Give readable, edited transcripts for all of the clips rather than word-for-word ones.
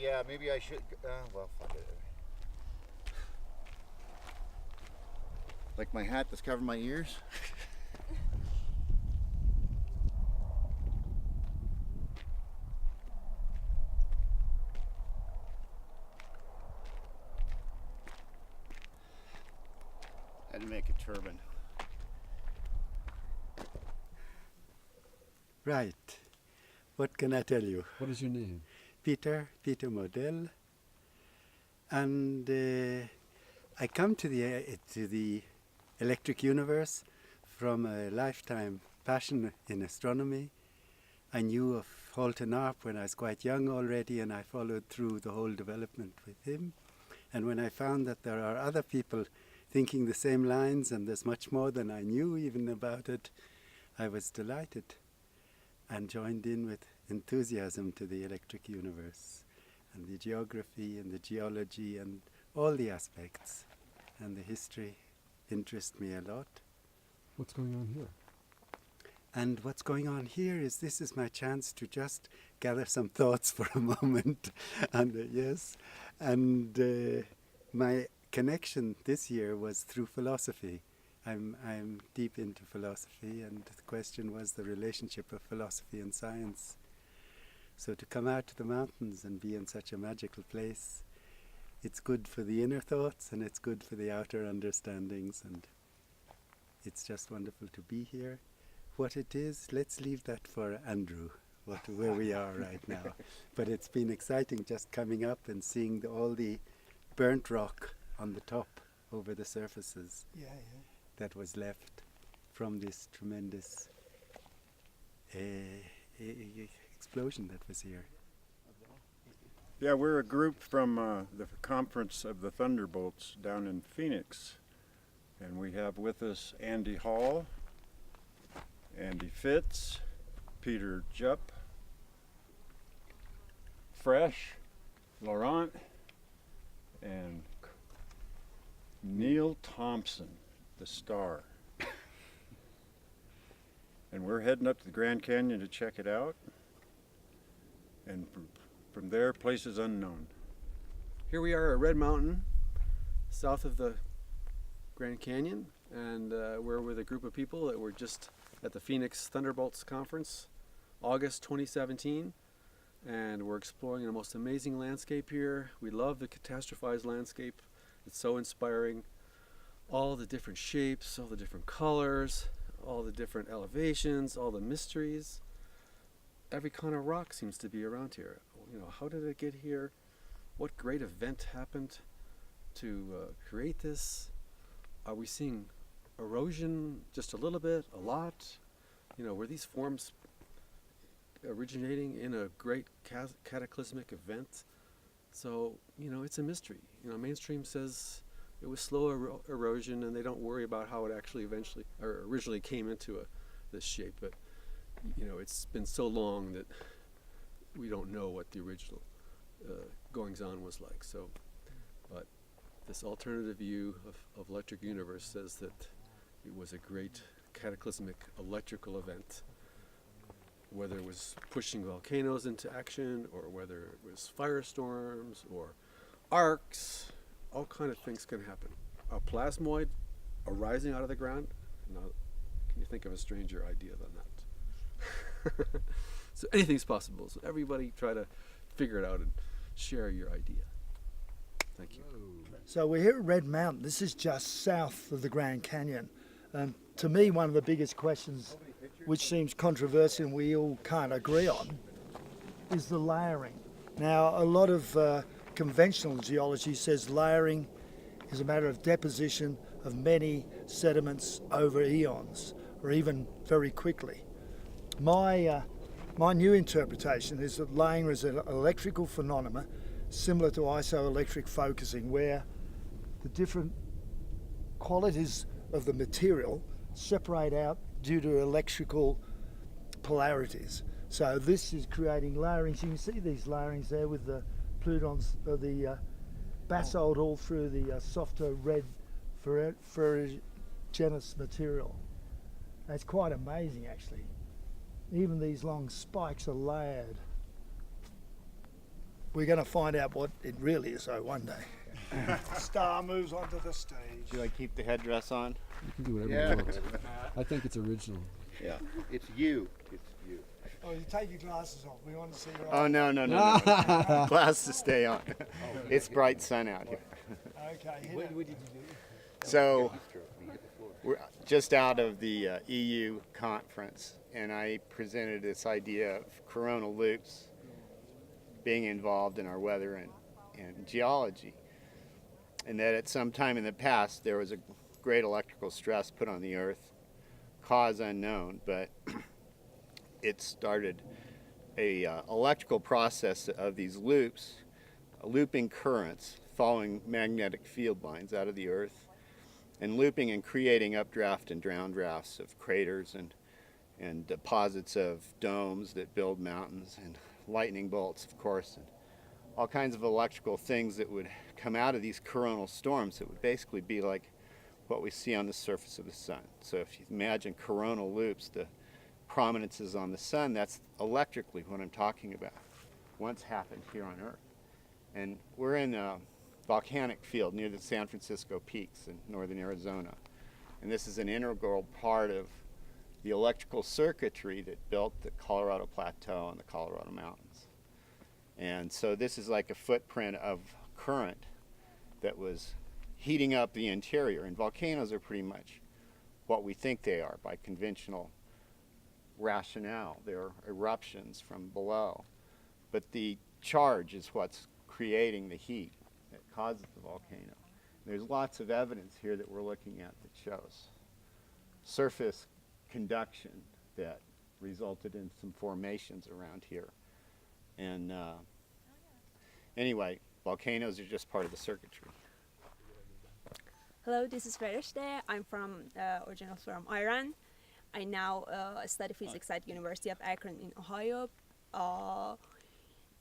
yeah, maybe I should. Well, fuck it. Like my hat that's covering my ears. Had to make a turban. Right. What can I tell you? What is your name? Peter Model. And I come to the electric universe from a lifetime passion in astronomy. I knew of Halton Arp when I was quite young already, and I followed through the whole development with him. And when I found that there are other people thinking the same lines, and there's much more than I knew even about it, I was delighted and joined in with enthusiasm to the electric universe and the geography and the geology and all the aspects, and the history interest me a lot. What's going on here? And what's going on here is this is my chance to just gather some thoughts for a moment. And yes, and my connection this year was through philosophy. I'm deep into philosophy, and the question was the relationship of philosophy and science. So to come out to the mountains and be in such a magical place, it's good for the inner thoughts and it's good for the outer understandings, and it's just wonderful to be here. What it is, let's leave that for Andrew, where we are right now. But it's been exciting just coming up and seeing all the burnt rock on the top over the surfaces that was left from this tremendous explosion that was here. Yeah, we're a group from the conference of the Thunderbolts down in Phoenix. And we have with us Andy Hall, Andy Fitz, Peter Jupp, Fresh, Laurent, and Neil Thompson, the star. And we're heading up to the Grand Canyon to check it out. And from there, places unknown. Here we are at Red Mountain, south of the Grand Canyon, and we're with a group of people that were just at the Phoenix Thunderbolts conference, August 2017, and we're exploring the most amazing landscape here. We love the catastrophized landscape. It's so inspiring. All the different shapes, all the different colors, all the different elevations, all the mysteries. Every kind of rock seems to be around here. You know, how did it get here? What great event happened to create this? Are we seeing erosion just a little bit, a lot? You know, were these forms originating in a great cataclysmic event? So, you know, it's a mystery. You know, mainstream says it was slow erosion and they don't worry about how it actually originally came into this shape. But, you know, it's been so long that we don't know what the original goings-on was like. So, but this alternative view of electric universe says that it was a great cataclysmic electrical event, whether it was pushing volcanoes into action or whether it was firestorms or arcs. All kind of things can happen. A plasmoid arising out of the ground. Now, can you think of a stranger idea than that? So anything's possible. So everybody try to figure it out and share your idea. Thank you. So we're here at Red Mountain. This is just south of the Grand Canyon. To me, one of the biggest questions, which seems controversial and we all can't agree on, is the layering. Now, a lot of conventional geology says layering is a matter of deposition of many sediments over eons, or even very quickly. My new interpretation is that layering is an electrical phenomenon similar to isoelectric focusing, where the different qualities of the material separate out due to electrical polarities. So this is creating layerings. You can see these layerings there with the plutons, the basalt all through the softer red ferruginous material. It's quite amazing, actually. Even these long spikes are layered. we're going to find out what it really is, though, one day. Star moves onto the stage. Should I keep the headdress on? You can do whatever Yeah. you want. I think it's original. Yeah. It's you. It's you. Oh, you take your glasses off. We want to see your Oh, eyes. no. Glasses stay on. It's bright sun out here. Okay, hit it. So we're just out of the EU conference, and I presented this idea of coronal loops being involved in our weather and geology, and that at some time in the past there was a great electrical stress put on the Earth, cause unknown, but it started a electrical process of these loops, looping currents following magnetic field lines out of the Earth, and looping and creating updraft and downdrafts of craters and deposits of domes that build mountains and lightning bolts, of course, and all kinds of electrical things that would come out of these coronal storms that would basically be like what we see on the surface of the sun. So if you imagine coronal loops, the prominences on the sun, that's electrically what I'm talking about. Once happened here on Earth. And we're in a volcanic field near the San Francisco peaks in northern Arizona. And this is an integral part of the electrical circuitry that built the Colorado Plateau and the Colorado Mountains. And so this is like a footprint of current that was heating up the interior. And volcanoes are pretty much what we think they are by conventional rationale. They're eruptions from below. But the charge is what's creating the heat that causes the volcano. There's lots of evidence here that we're looking at that shows surface conduction that resulted in some formations around here. And anyway, volcanoes are just part of the circuitry. Hello, this is Fereshte. I'm originally from Iran. I now study physics at University of Akron in Ohio.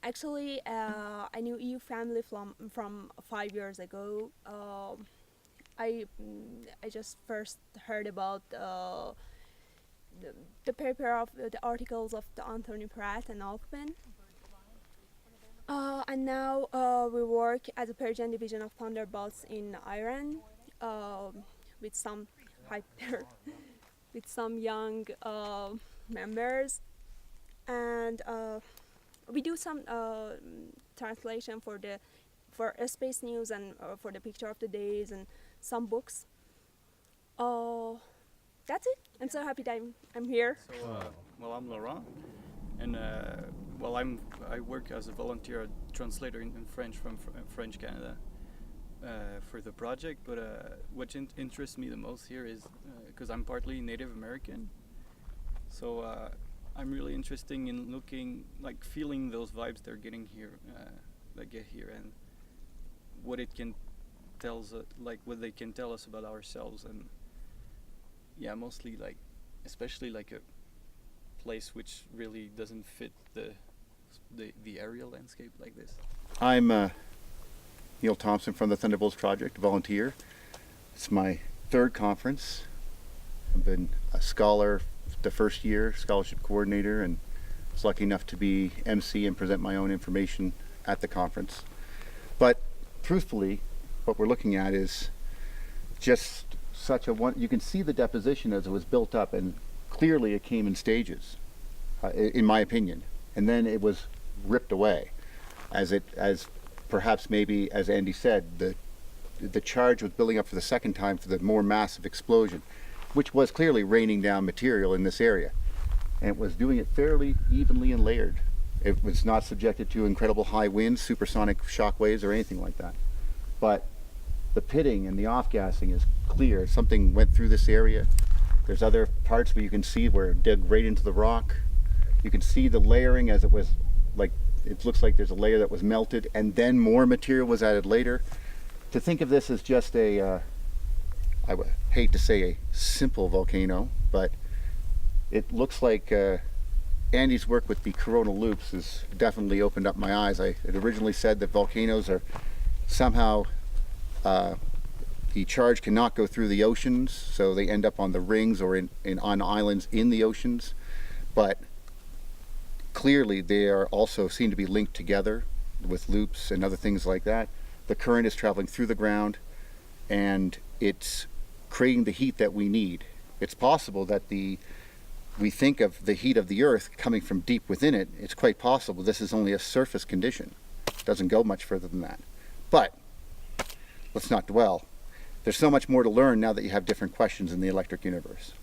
Actually, I knew EU family from 5 years ago. I just first heard about the paper of the articles of the Anthony Pratt and Altman. And now we work at the Persian division of Thunderbolts in Iran with some with some young members, and we do some translation for space news and for the picture of the days and some books. That's it. I'm so happy that I'm here. So, well, I'm Laurent, and I work as a volunteer translator in French from French Canada for the project. But what interests me the most here is because I'm partly Native American, so I'm really interested in feeling those vibes they're getting here, that get here, and what it can what they can tell us about ourselves, and yeah, mostly especially a place which really doesn't fit the area landscape like this. I'm Neil Thompson from the Thunderbolts Project, volunteer. It's my third conference. I've been a scholar the first year, scholarship coordinator, and was lucky enough to be MC and present my own information at the conference. But truthfully, what we're looking at is just such a one. You can see the deposition as it was built up, and clearly it came in stages, in my opinion, and then it was ripped away, as perhaps maybe, as Andy said, the charge was building up for the second time for the more massive explosion, which was clearly raining down material in this area, and it was doing it fairly evenly and layered. It was not subjected to incredible high winds, supersonic shock waves, or anything like that. But the pitting and the off-gassing is clear. Something went through this area. There's other parts where you can see where it dug right into the rock. You can see the layering as it was, it looks like there's a layer that was melted and then more material was added later. To think of this as just I would hate to say a simple volcano, but it looks like Andy's work with the coronal loops has definitely opened up my eyes. I had originally said that volcanoes are somehow the charge cannot go through the oceans, so they end up on the rings or on islands in the oceans. But clearly they are also seem to be linked together with loops and other things like that, the current is traveling through the ground and it's creating the heat that we need. It's possible that we think of the heat of the Earth coming from deep within it. It's quite possible this is only a surface condition. It doesn't go much further than that. But let's not dwell. There's so much more to learn now that you have different questions in the electric universe.